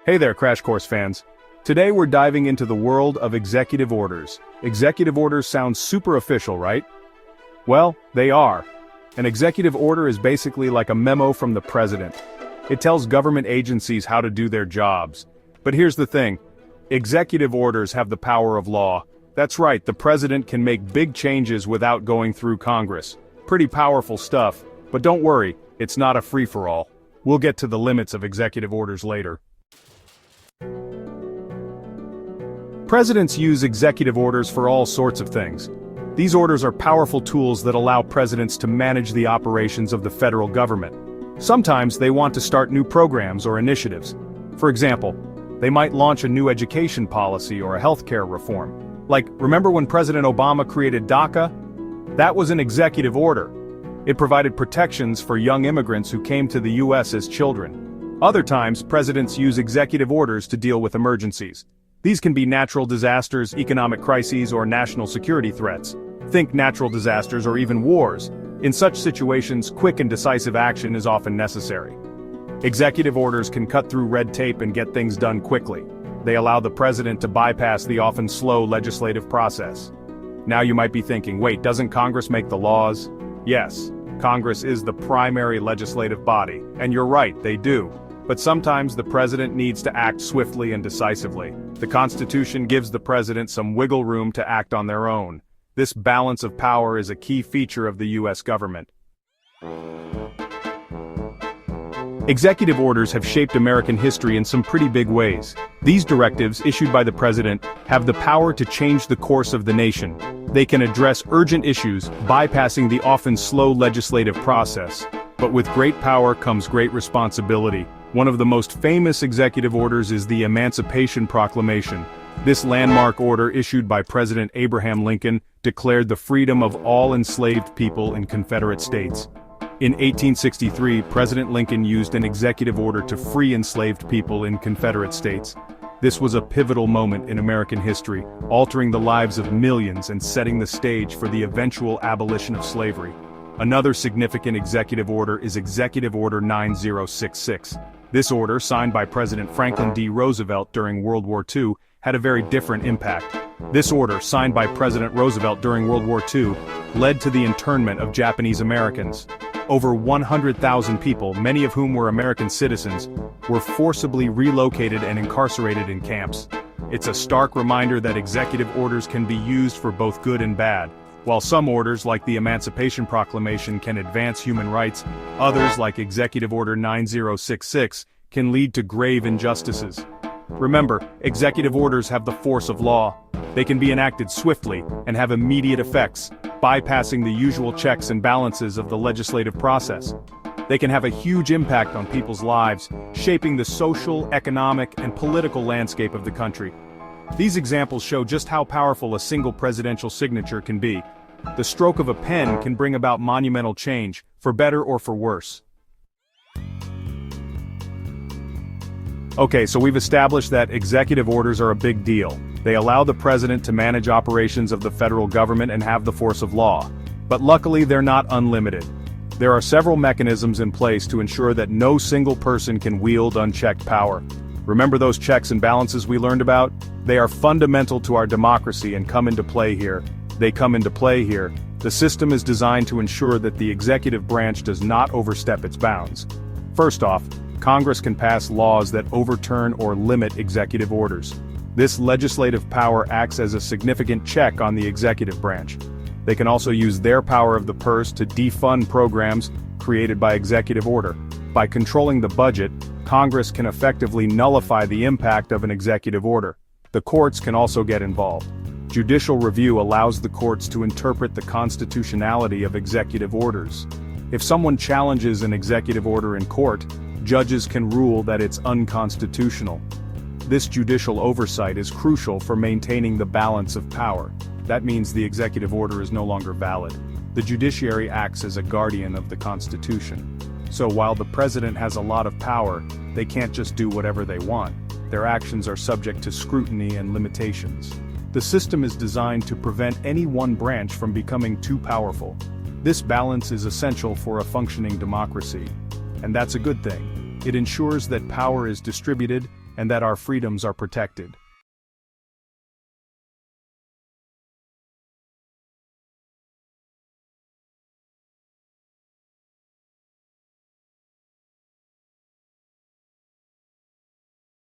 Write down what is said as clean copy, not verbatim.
Hey there, Crash Course fans. Today we're diving into the world of executive orders. Executive orders sound super official, right? Well, they are. An executive order is basically like a memo from the president. It tells government agencies how to do their jobs. But here's the thing. Executive orders have the power of law. That's right, the president can make big changes without going through Congress. Pretty powerful stuff. But don't worry, it's not a free-for-all. We'll get to the limits of executive orders later. Presidents use executive orders for all sorts of things. These orders are powerful tools that allow presidents to manage the operations of the federal government. Sometimes they want to start new programs or initiatives. For example, they might launch a new education policy or a healthcare reform. Like, remember when President Obama created DACA? That was an executive order. It provided protections for young immigrants who came to the US as children. Other times, presidents use executive orders to deal with emergencies. These can be natural disasters, economic crises, or national security threats. Think natural disasters or even wars. In such situations, quick and decisive action is often necessary. Executive orders can cut through red tape and get things done quickly. They allow the president to bypass the often slow legislative process. Now you might be thinking, wait, doesn't Congress make the laws? Yes, Congress is the primary legislative body, and you're right, they do. But sometimes the president needs to act swiftly and decisively. The Constitution gives the president some wiggle room to act on their own. This balance of power is a key feature of the U.S. government. Executive orders have shaped American history in some pretty big ways. These directives, issued by the president, have the power to change the course of the nation. They can address urgent issues, bypassing the often slow legislative process. But with great power comes great responsibility. One of the most famous executive orders is the Emancipation Proclamation. This landmark order, issued by President Abraham Lincoln, declared the freedom of all enslaved people in Confederate states. In 1863, President Lincoln used an executive order to free enslaved people in Confederate states. This was a pivotal moment in American history, altering the lives of millions and setting the stage for the eventual abolition of slavery. Another significant executive order is Executive Order 9066. This order, signed by President Franklin D. Roosevelt during World War II, had a very different impact. This order, signed by President Roosevelt during World War II, led to the internment of Japanese Americans. Over 100,000 people, many of whom were American citizens, were forcibly relocated and incarcerated in camps. It's a stark reminder that executive orders can be used for both good and bad. While some orders, like the Emancipation Proclamation, can advance human rights, others, like Executive Order 9066, can lead to grave injustices. Remember, executive orders have the force of law. They can be enacted swiftly and have immediate effects, bypassing the usual checks and balances of the legislative process. They can have a huge impact on people's lives, shaping the social, economic, and political landscape of the country. These examples show just how powerful a single presidential signature can be. The stroke of a pen can bring about monumental change, for better or for worse. Okay, so we've established that executive orders are a big deal. They allow the president to manage operations of the federal government and have the force of law. But luckily, they're not unlimited. There are several mechanisms in place to ensure that no single person can wield unchecked power. Remember those checks and balances we learned about? They are fundamental to our democracy and come into play here. The system is designed to ensure that the executive branch does not overstep its bounds. First off, Congress can pass laws that overturn or limit executive orders. This legislative power acts as a significant check on the executive branch. They can also use their power of the purse to defund programs created by executive order. By controlling the budget, Congress can effectively nullify the impact of an executive order. The courts can also get involved. Judicial review allows the courts to interpret the constitutionality of executive orders. If someone challenges an executive order in court, judges can rule that it's unconstitutional. This judicial oversight is crucial for maintaining the balance of power. That means the executive order is no longer valid. The judiciary acts as a guardian of the Constitution. So while the president has a lot of power, they can't just do whatever they want. Their actions are subject to scrutiny and limitations. The system is designed to prevent any one branch from becoming too powerful. This balance is essential for a functioning democracy. And that's a good thing. It ensures that power is distributed, and that our freedoms are protected.